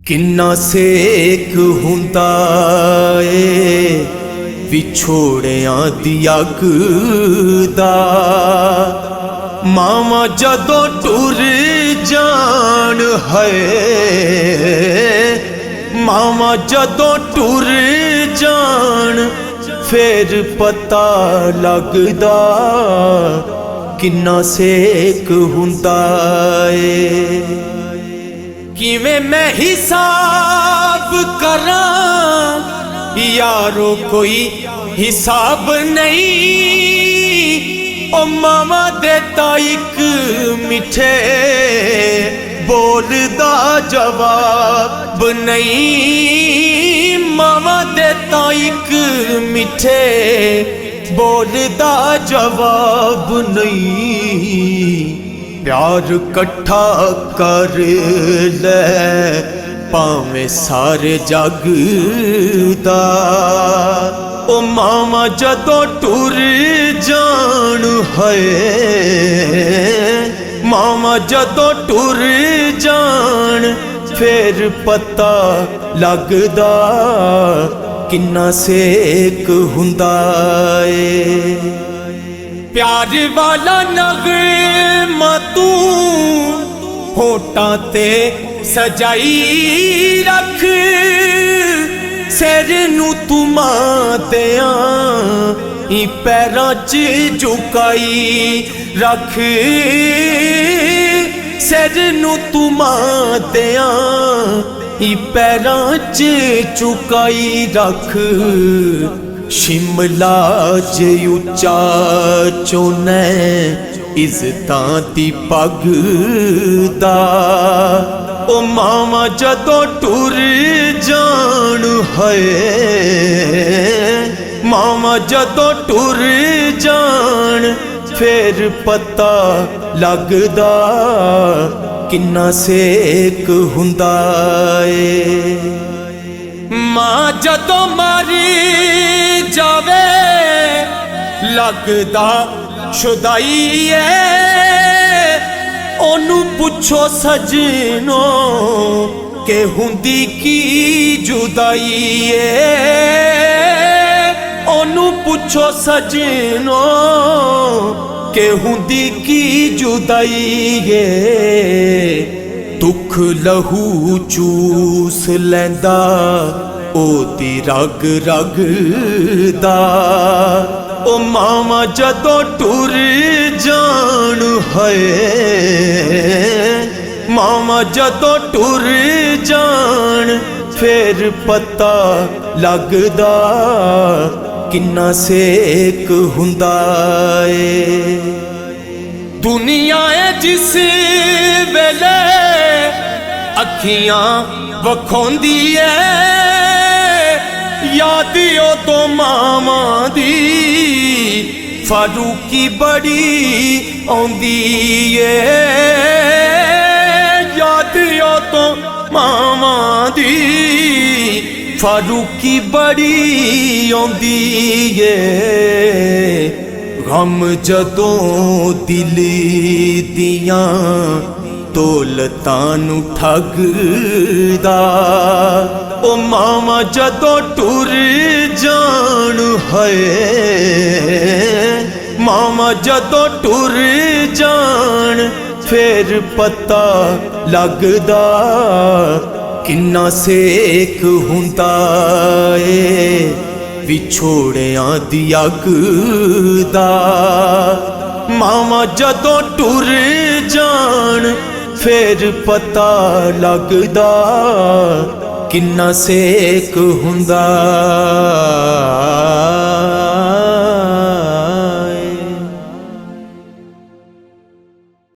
किन्ना सेक हुंदा ए विछोड़ियां दी अग दा। मामा जदों टुर जान है, मामा जदों टुर जान फिर पता लगदा किन्ना सेक हुंदा ए। किवें मैं हिसाब करां यारो कोई हिसाब नहीं, ओ मामा देता एक मिठे बोलदा जवाब नहीं। मामा देता एक मिठे बोलदा जवाब नहीं। प्यार कट्ठा कर ले भावें सारे जग दा। ओ मामा जदों टुर जान है, मामा जदों टुर जान फिर पता लगदा किन्ना सेक हुंदा ए। प्यार वाला नगमा तू होठां ते सजाई रख, सिर नू तू मातियां पैरां च झुकाई रख। सिर नू तू मातियां पैरां च झुकाई रख। शिमला च उच्चा चोने इज्जतां दी पग दा। ओ मामा जदों टुर जान है, मामा जदों टुर जान फिर पता लगदा किन्ना सेक हुंदा ए। मां जदों मारी जावे लगदा शुदाई है, ओनू पुछो सजनो के हुंदी की जुदाई है। ओनू पुछो सजनो के हुंदी की जुदाई है। दुख लहू चूस लैंदा ओदी रग रग दा। ओ मामा जदों टुर जान है, मामा जदों टुर जान फिर पता लगदा किन्ना सेक हुंदा ए। दुनिया है जिस वेले अखियां वखोंदी है, याद तो मामा दी फारूकी बड़ी आउंदी है। याद तो मामा दी फारूकी बड़ी आउंदी है। गम जदों दिल दियां दौलतां नू ठगदा। ओ मामा जदों टुर जान है, मामा जदों टुर जान फिर पता लगदा किन्ना सेक हुंदा ए विछोड़ियां दी अग दा। मामा जदों टुर जान फिर पता लगदा किन्ना सेक हुंदा।